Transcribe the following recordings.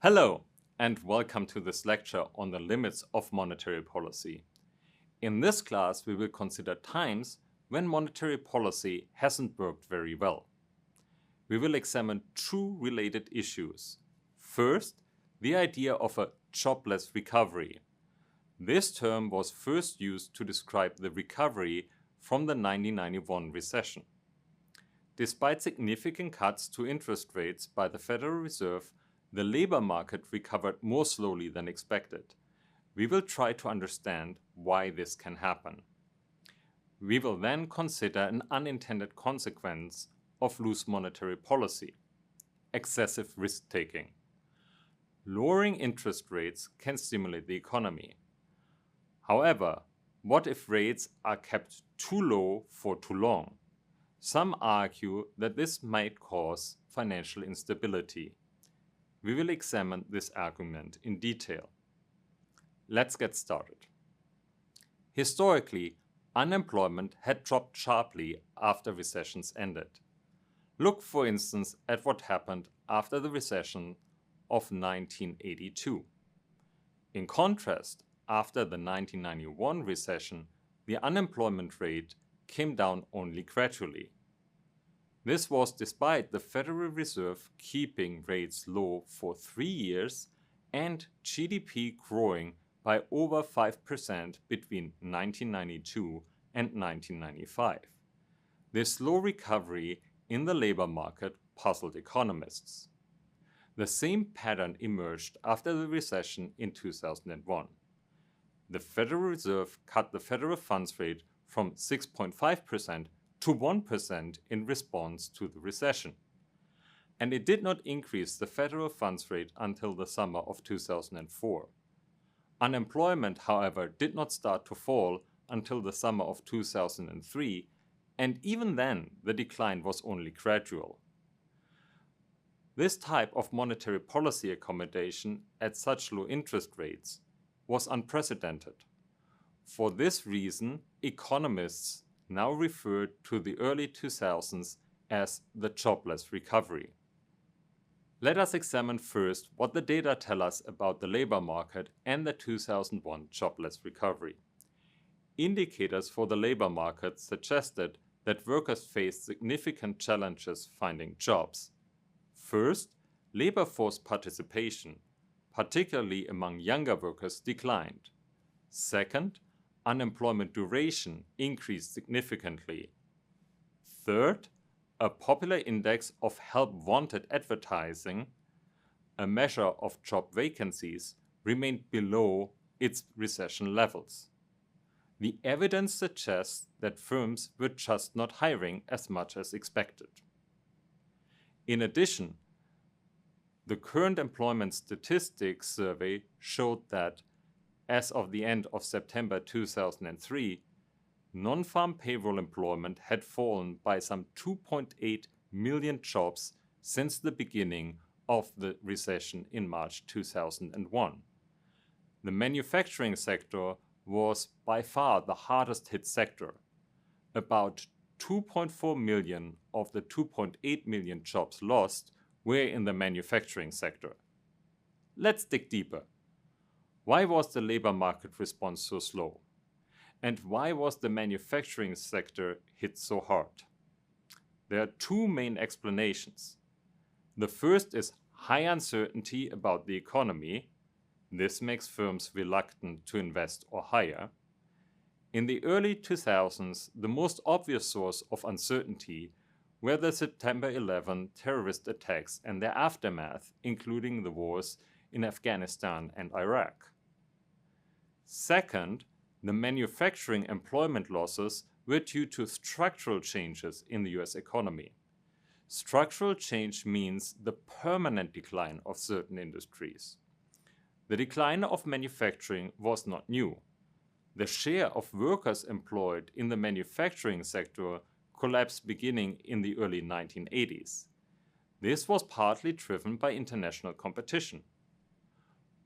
Hello, and welcome to this lecture on the limits of monetary policy. In this class, we will consider times when monetary policy hasn't worked very well. We will examine two related issues. First, the idea of a jobless recovery. This term was first used to describe the recovery from the 1991 recession. Despite significant cuts to interest rates by the Federal Reserve, the labor market recovered more slowly than expected. We will try to understand why this can happen. We will then consider an unintended consequence of loose monetary policy: excessive risk-taking. Lowering interest rates can stimulate the economy. However, what if rates are kept too low for too long? Some argue that this might cause financial instability. We will examine this argument in detail. Let's get started. Historically, unemployment had dropped sharply after recessions ended. Look, for instance, at what happened after the recession of 1982. In contrast, after the 1991 recession, the unemployment rate came down only gradually. This was despite the Federal Reserve keeping rates low for 3 years and GDP growing by over 5% between 1992 and 1995. This slow recovery in the labor market puzzled economists. The same pattern emerged after the recession in 2001. The Federal Reserve cut the federal funds rate from 6.5% to 1% in response to the recession. And it did not increase the federal funds rate until the summer of 2004. Unemployment, however, did not start to fall until the summer of 2003, and even then the decline was only gradual. This type of monetary policy accommodation at such low interest rates was unprecedented. For this reason, economists now referred to the early 2000s as the jobless recovery. Let us examine first what the data tell us about the labor market and the 2001 jobless recovery. Indicators for the labor market suggested that workers faced significant challenges finding jobs. First, labor force participation, particularly among younger workers, declined. Second, unemployment duration increased significantly. Third, a popular index of help-wanted advertising, a measure of job vacancies, remained below its recession levels. The evidence suggests that firms were just not hiring as much as expected. In addition, the current employment statistics survey showed that as of the end of September 2003, non-farm payroll employment had fallen by some 2.8 million jobs since the beginning of the recession in March 2001. The manufacturing sector was by far the hardest hit sector. About 2.4 million of the 2.8 million jobs lost were in the manufacturing sector. Let's dig deeper. Why was the labor market response so slow? And why was the manufacturing sector hit so hard? There are two main explanations. The first is high uncertainty about the economy. This makes firms reluctant to invest or hire. In the early 2000s, the most obvious source of uncertainty were the September 11 terrorist attacks and their aftermath, including the wars in Afghanistan and Iraq. Second, the manufacturing employment losses were due to structural changes in the US economy. Structural change means the permanent decline of certain industries. The decline of manufacturing was not new. The share of workers employed in the manufacturing sector collapsed beginning in the early 1980s. This was partly driven by international competition.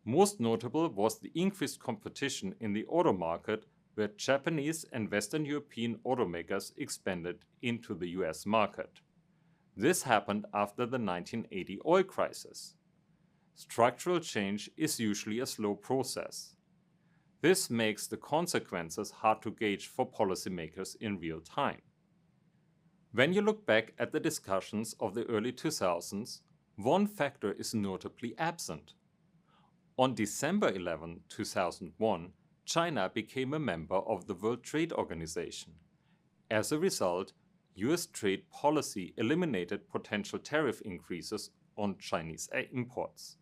Most notable was the increased competition in the auto market, where Japanese and Western European automakers expanded into the US market. This happened after the 1980 oil crisis. Structural change is usually a slow process. This makes the consequences hard to gauge for policymakers in real time. When you look back at the discussions of the early 2000s, one factor is notably absent. On December 11, 2001, China became a member of the World Trade Organization. As a result, US trade policy eliminated potential tariff increases on Chinese imports.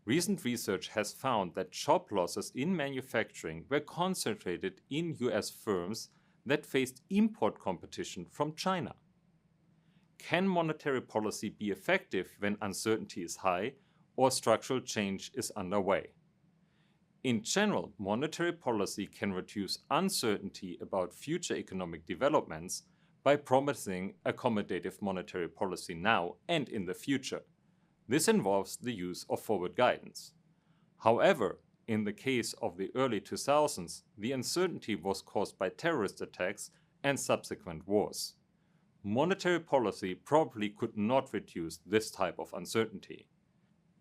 Recent research has found that job losses in manufacturing were concentrated in US firms that faced import competition from China. Can monetary policy be effective when uncertainty is high or structural change is underway? In general, monetary policy can reduce uncertainty about future economic developments by promising accommodative monetary policy now and in the future. This involves the use of forward guidance. However, in the case of the early 2000s, the uncertainty was caused by terrorist attacks and subsequent wars. Monetary policy probably could not reduce this type of uncertainty.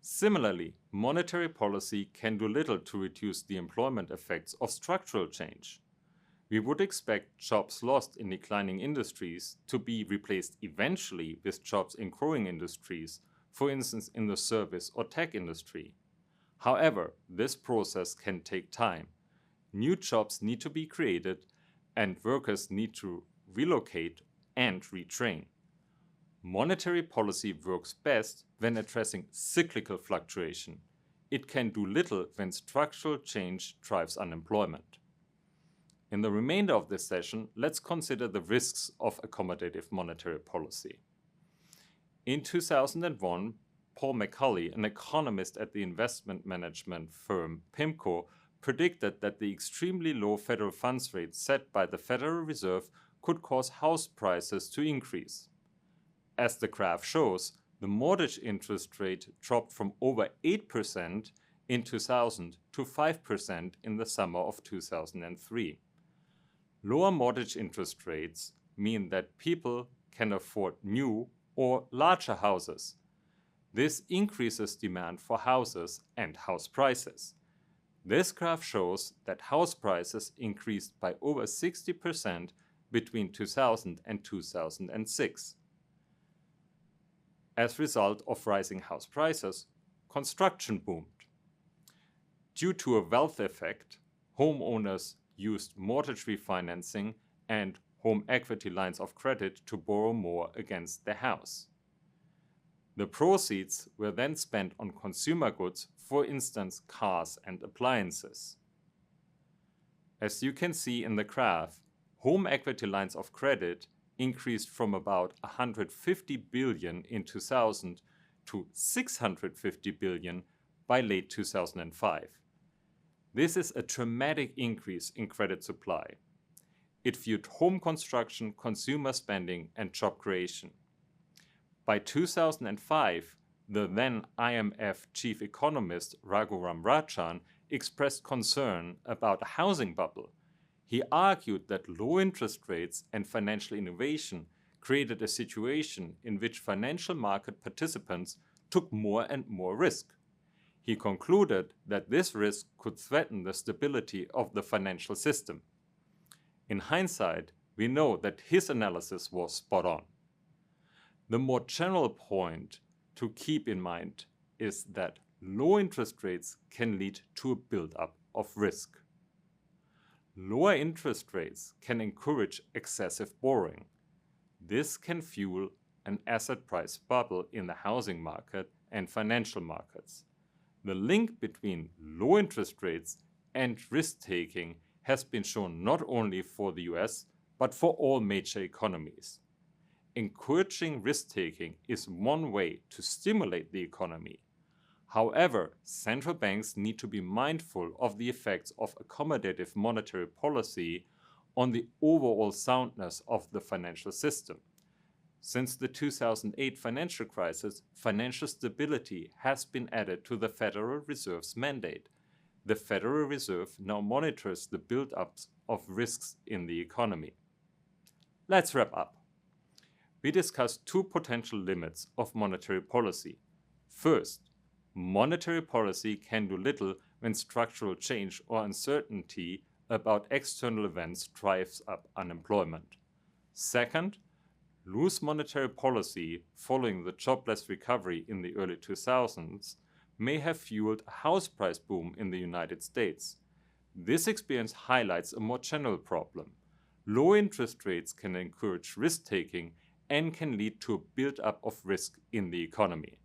Similarly, monetary policy can do little to reduce the employment effects of structural change. We would expect jobs lost in declining industries to be replaced eventually with jobs in growing industries, for instance in the service or tech industry. However, this process can take time. New jobs need to be created and workers need to relocate and retrain. Monetary policy works best when addressing cyclical fluctuation. It can do little when structural change drives unemployment. In the remainder of this session, let's consider the risks of accommodative monetary policy. In 2001, Paul McCulley, an economist at the investment management firm PIMCO, predicted that the extremely low federal funds rate set by the Federal Reserve could cause house prices to increase. As the graph shows, the mortgage interest rate dropped from over 8% in 2000 to 5% in the summer of 2003. Lower mortgage interest rates mean that people can afford new or larger houses. This increases demand for houses and house prices. This graph shows that house prices increased by over 60% between 2000 and 2006. As a result of rising house prices, construction boomed. Due to a wealth effect, homeowners used mortgage refinancing and home equity lines of credit to borrow more against their house. The proceeds were then spent on consumer goods, for instance cars and appliances. As you can see in the graph, home equity lines of credit increased from about 150 billion in 2000 to 650 billion by late 2005. This is a dramatic increase in credit supply. It fueled home construction, consumer spending, and job creation. By 2005, the then IMF chief economist Raghuram Rajan expressed concern about a housing bubble. He argued that low interest rates and financial innovation created a situation in which financial market participants took more and more risk. He concluded that this risk could threaten the stability of the financial system. In hindsight, we know that his analysis was spot on. The more general point to keep in mind is that low interest rates can lead to a buildup of risk. Lower interest rates can encourage excessive borrowing. This can fuel an asset price bubble in the housing market and financial markets. The link between low interest rates and risk-taking has been shown not only for the US, but for all major economies. Encouraging risk-taking is one way to stimulate the economy. However, central banks need to be mindful of the effects of accommodative monetary policy on the overall soundness of the financial system. Since the 2008 financial crisis, financial stability has been added to the Federal Reserve's mandate. The Federal Reserve now monitors the build-ups of risks in the economy. Let's wrap up. We discussed two potential limits of monetary policy. First, Monetary policy can do little when structural change or uncertainty about external events drives up unemployment. Second, loose monetary policy following the jobless recovery in the early 2000s may have fueled a house price boom in the United States. This experience highlights a more general problem. Low interest rates can encourage risk taking and can lead to a build-up of risk in the economy.